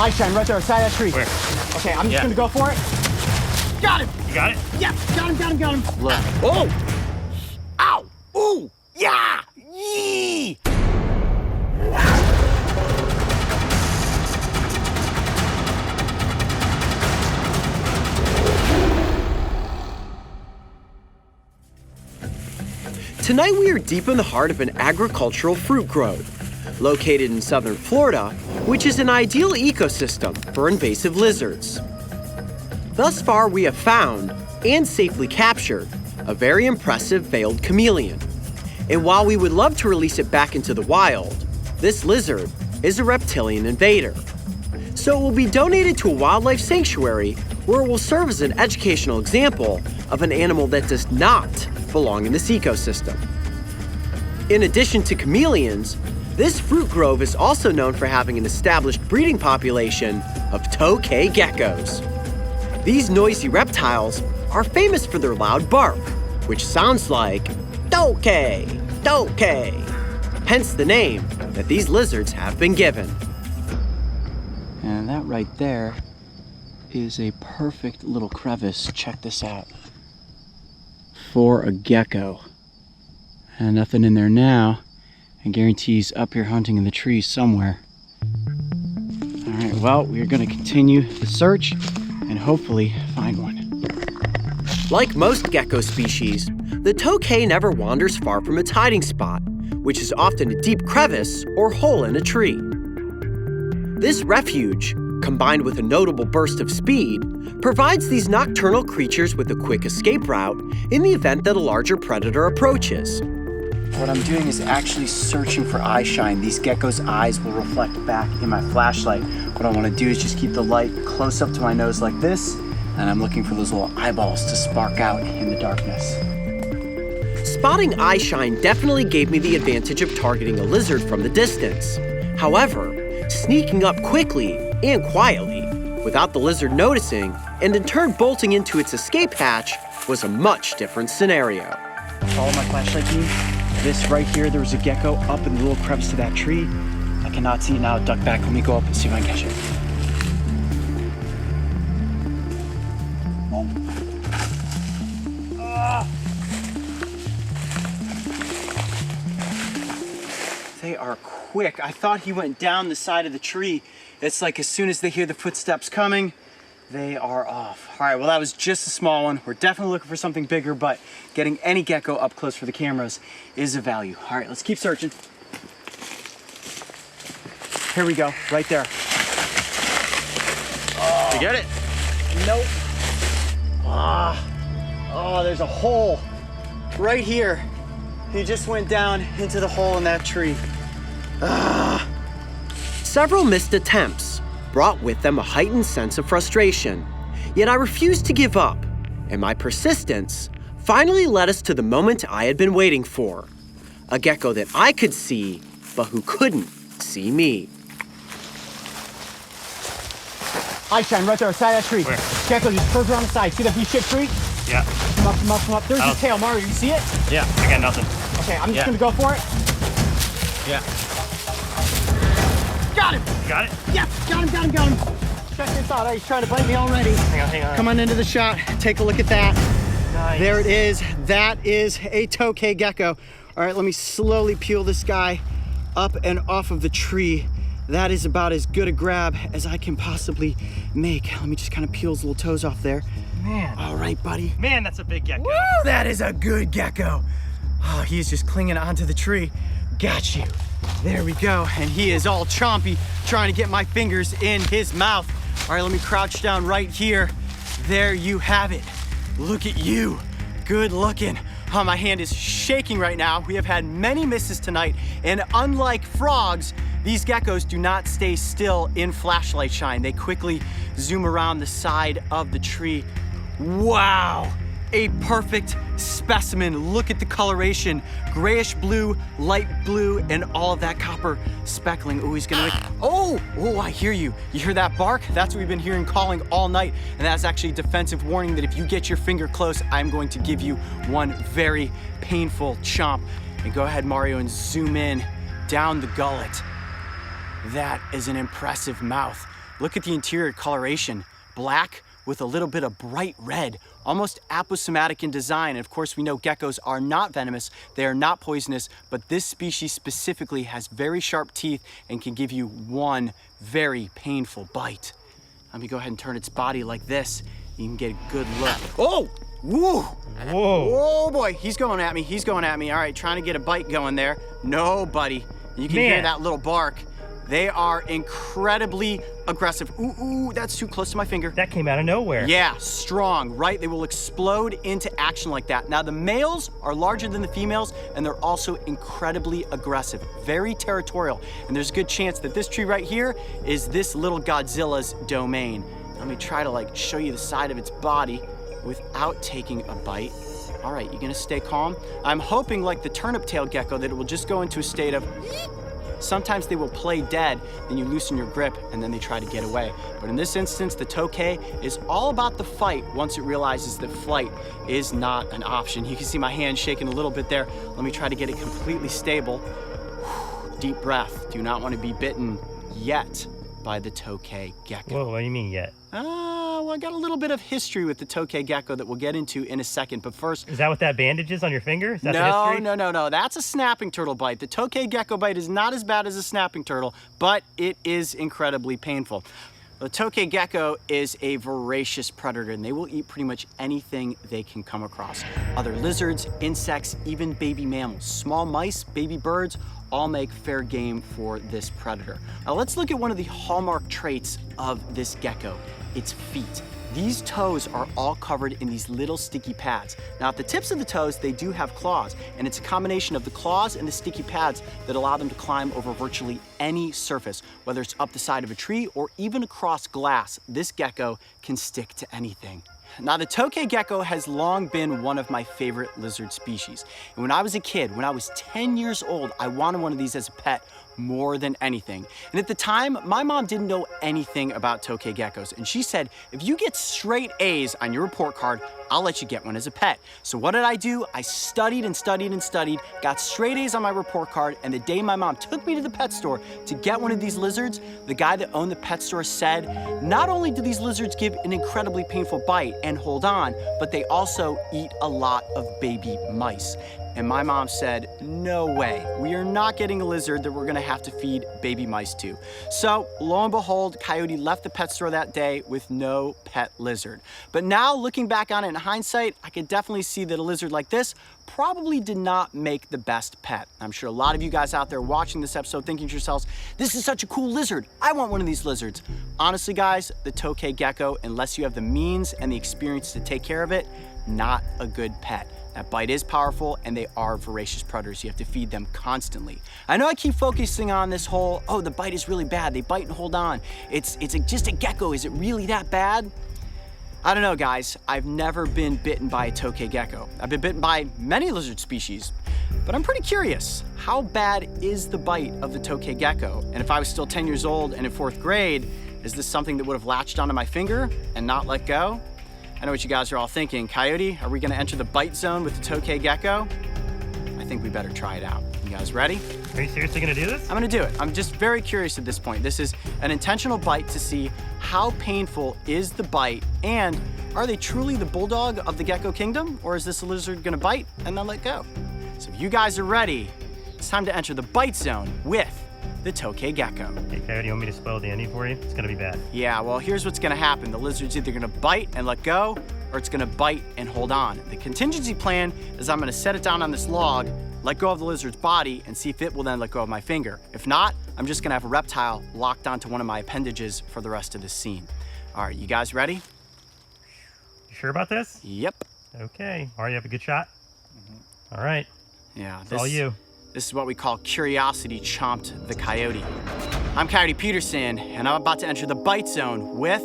Eye shine right there, side of that tree. Where? Okay, I'm just gonna go for it. Got him! You got it? Yeah, got him. Look. Oh! Ow! Ooh! Yeah! Yee! Tonight we are deep in the heart of an agricultural fruit grove, located in southern Florida, which is an ideal ecosystem for invasive lizards. Thus far we have found, and safely captured, a very impressive veiled chameleon. And while we would love to release it back into the wild, this lizard is a reptilian invader. So it will be donated to a wildlife sanctuary where it will serve as an educational example of an animal that does not belong in this ecosystem. In addition to chameleons, this fruit grove is also known for having an established breeding population of tokay geckos. These noisy reptiles are famous for their loud bark, which sounds like tokay, tokay, hence the name that these lizards have been given. And that right there is a perfect little crevice. Check this out. For a gecko. And nothing in there now. I guarantee he's up here hunting in the trees somewhere. All right, well, we're gonna continue the search and hopefully find one. Like most gecko species, the tokay never wanders far from its hiding spot, which is often a deep crevice or hole in a tree. This refuge, combined with a notable burst of speed, provides these nocturnal creatures with a quick escape route in the event that a larger predator approaches. What I'm doing is actually searching for eye shine. These geckos' eyes will reflect back in my flashlight. What I want to do is just keep the light close up to my nose like this, and I'm looking for those little eyeballs to spark out in the darkness. Spotting eye shine definitely gave me the advantage of targeting a lizard from the distance. However, sneaking up quickly and quietly, without the lizard noticing, and in turn bolting into its escape hatch, was a much different scenario. Follow my flashlight beam. This right here, there was a gecko up in the little crevice to that tree. I cannot see it now. Duck back. Let me go up and see if I can catch it. They are quick. I thought he went down the side of the tree. It's like as soon as they hear the footsteps coming, they are off. All right, well, that was just a small one. We're definitely looking for something bigger, but getting any gecko up close for the cameras is a value. All right, let's keep searching. Here we go, right there. Oh. You get it? Nope. Oh, there's a hole right here. He just went down into the hole in that tree. Several missed attempts brought with them a heightened sense of frustration. Yet I refused to give up, and my persistence finally led us to the moment I had been waiting for. A gecko that I could see, but who couldn't see me. Eye shine right there, side of that tree. Where? Gecko just curves around the side. See that V-shaped tree? Yeah. Come up, come up, come up. There's his tail, Mario. You see it? Yeah, I got nothing. Okay, I'm just gonna go for it. Yeah. Got him! You got it? Yeah, got him. Check this out. He's trying to bite me already. Hang on. Come on into the shot. Take a look at that. Nice. There it is. That is a tokay gecko. All right, let me slowly peel this guy up and off of the tree. That is about as good a grab as I can possibly make. Let me just kind of peel his little toes off there. Man. All right, buddy. Man, that's a big gecko. Woo, that is a good gecko. Oh, he's just clinging onto the tree. Got you. There we go. And he is all chompy, trying to get my fingers in his mouth. All right, let me crouch down right here. There you have it. Look at you. Good looking. Oh, my hand is shaking right now. We have had many misses tonight, and unlike frogs, these geckos do not stay still in flashlight shine. They quickly zoom around the side of the tree. Wow, a perfect specimen. Look at the coloration. Grayish blue, light blue, and all of that copper speckling. Oh, he's gonna make, oh, I hear you. You hear that bark? That's what we've been hearing calling all night. And that's actually a defensive warning that if you get your finger close, I'm going to give you one very painful chomp. And go ahead, Mario, and zoom in down the gullet. That is an impressive mouth. Look at the interior coloration. Black with a little bit of bright red, almost aposematic in design. And of course, we know geckos are not venomous, they are not poisonous, but this species specifically has very sharp teeth and can give you one very painful bite. Let me go ahead and turn its body like this. You can get a good look. Oh, woo! Whoa. Oh boy, he's going at me, he's going at me. All right, trying to get a bite going there. No, buddy. You can hear that little bark. They are incredibly aggressive. Ooh, that's too close to my finger. That came out of nowhere. Yeah, strong, right? They will explode into action like that. Now, the males are larger than the females, and they're also incredibly aggressive, very territorial. And there's a good chance that this tree right here is this little Godzilla's domain. Let me try to show you the side of its body without taking a bite. All right, you gonna stay calm? I'm hoping, like the turnip-tailed gecko, that it will just go into a state of sometimes they will play dead, then you loosen your grip, and then they try to get away. But in this instance, the tokay is all about the fight once it realizes that flight is not an option. You can see my hand shaking a little bit there. Let me try to get it completely stable. Deep breath. Do not want to be bitten yet by the tokay gecko. Whoa, what do you mean yet? Well, I got a little bit of history with the tokay gecko that we'll get into in a second, but first... Is that what that bandage is on your finger? Is that the history? No. That's a snapping turtle bite. The tokay gecko bite is not as bad as a snapping turtle, but it is incredibly painful. The tokay gecko is a voracious predator, and they will eat pretty much anything they can come across. Other lizards, insects, even baby mammals, small mice, baby birds, all make fair game for this predator. Now let's look at one of the hallmark traits of this gecko, its feet. These toes are all covered in these little sticky pads. Now at the tips of the toes, they do have claws, and it's a combination of the claws and the sticky pads that allow them to climb over virtually any surface, whether it's up the side of a tree or even across glass. This gecko can stick to anything. Now, the tokay gecko has long been one of my favorite lizard species. And when I was a kid, when I was 10 years old, I wanted one of these as a pet more than anything. And at the time, my mom didn't know anything about tokay geckos. And she said, if you get straight A's on your report card, I'll let you get one as a pet. So what did I do? I studied and studied and studied, got straight A's on my report card, and the day my mom took me to the pet store to get one of these lizards, the guy that owned the pet store said, not only do these lizards give an incredibly painful bite and hold on, but they also eat a lot of baby mice. And my mom said, no way, we are not getting a lizard that we're gonna have to feed baby mice to. So lo and behold, Coyote left the pet store that day with no pet lizard. But now looking back on it in hindsight, I could definitely see that a lizard like this probably did not make the best pet. I'm sure a lot of you guys out there watching this episode thinking to yourselves, this is such a cool lizard. I want one of these lizards. Honestly, guys, the tokay gecko, unless you have the means and the experience to take care of it, not a good pet. That bite is powerful, and they are voracious predators. You have to feed them constantly. I know I keep focusing on this whole, oh, the bite is really bad. They bite and hold on. It's just a gecko. Is it really that bad? I don't know, guys. I've never been bitten by a tokay gecko. I've been bitten by many lizard species, but I'm pretty curious. How bad is the bite of the tokay gecko? And if I was still 10 years old and in 4th grade, is this something that would have latched onto my finger and not let go? I know what you guys are all thinking. Coyote, are we gonna enter the bite zone with the tokay gecko? I think we better try it out. You guys ready? Are you seriously gonna do this? I'm gonna do it. I'm just very curious at this point. This is an intentional bite to see how painful is the bite, and are they truly the bulldog of the gecko kingdom, or is this a lizard gonna bite and then let go? So if you guys are ready, it's time to enter the bite zone with the tokay gecko. Hey, Coyote, you want me to spoil the ending for you? It's gonna be bad. Yeah, well, here's what's gonna happen. The lizard's either gonna bite and let go, or it's gonna bite and hold on. The contingency plan is I'm gonna set it down on this log, let go of the lizard's body, and see if it will then let go of my finger. If not, I'm just gonna have a reptile locked onto one of my appendages for the rest of this scene. All right, you guys ready? You sure about this? Yep. Okay. All right, you have a good shot? All right. Yeah, It's all you. This is what we call curiosity chomped the coyote. I'm Coyote Peterson, and I'm about to enter the bite zone with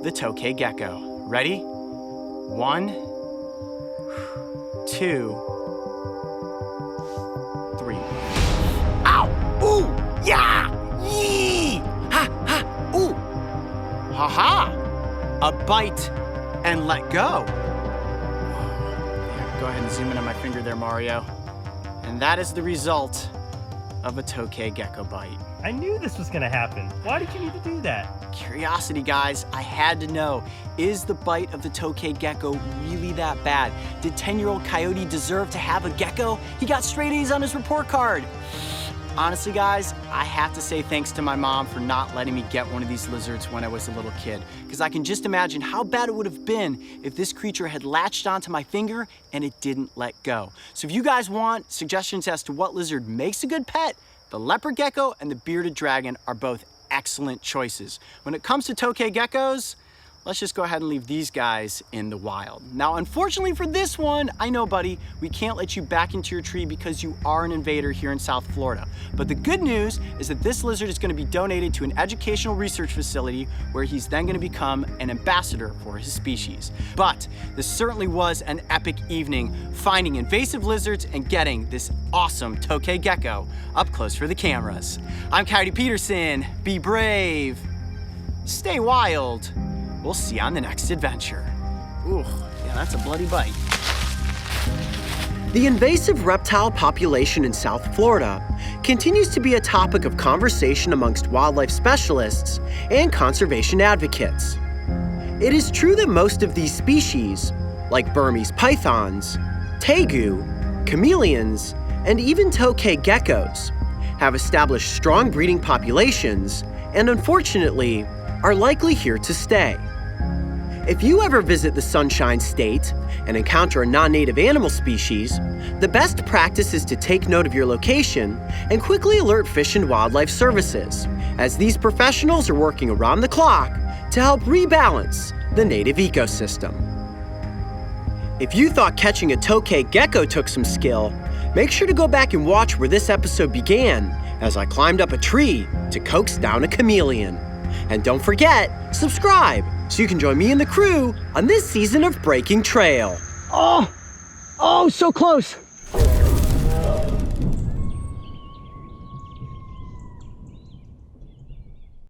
the tokay gecko. Ready? 1, 2, 3. Ow! Ooh! Yeah! Yee! Ha! Ha! Ooh! Ha ha! A bite and let go. Yeah, go ahead and zoom in on my finger there, Mario. And that is the result of a tokay gecko bite. I knew this was gonna happen. Why did you need to do that? Curiosity, guys. I had to know. Is the bite of the tokay gecko really that bad? Did 10-year-old Coyote deserve to have a gecko? He got straight A's on his report card. Honestly, guys, I have to say thanks to my mom for not letting me get one of these lizards when I was a little kid, because I can just imagine how bad it would have been if this creature had latched onto my finger and it didn't let go. So if you guys want suggestions as to what lizard makes a good pet, the leopard gecko and the bearded dragon are both excellent choices. When it comes to tokay geckos, let's just go ahead and leave these guys in the wild. Now, unfortunately for this one, I know, buddy, we can't let you back into your tree because you are an invader here in South Florida. But the good news is that this lizard is going to be donated to an educational research facility where he's then going to become an ambassador for his species. But this certainly was an epic evening, finding invasive lizards and getting this awesome tokay gecko up close for the cameras. I'm Coyote Peterson. Be brave. Stay wild. We'll see you on the next adventure. Ooh, yeah, that's a bloody bite. The invasive reptile population in South Florida continues to be a topic of conversation amongst wildlife specialists and conservation advocates. It is true that most of these species, like Burmese pythons, tegu, chameleons, and even tokay geckos, have established strong breeding populations and, unfortunately, are likely here to stay. If you ever visit the Sunshine State and encounter a non-native animal species, the best practice is to take note of your location and quickly alert Fish and Wildlife Services, as these professionals are working around the clock to help rebalance the native ecosystem. If you thought catching a tokay gecko took some skill, make sure to go back and watch where this episode began as I climbed up a tree to coax down a chameleon. And don't forget, subscribe so you can join me and the crew on this season of Breaking Trail. Oh, so close.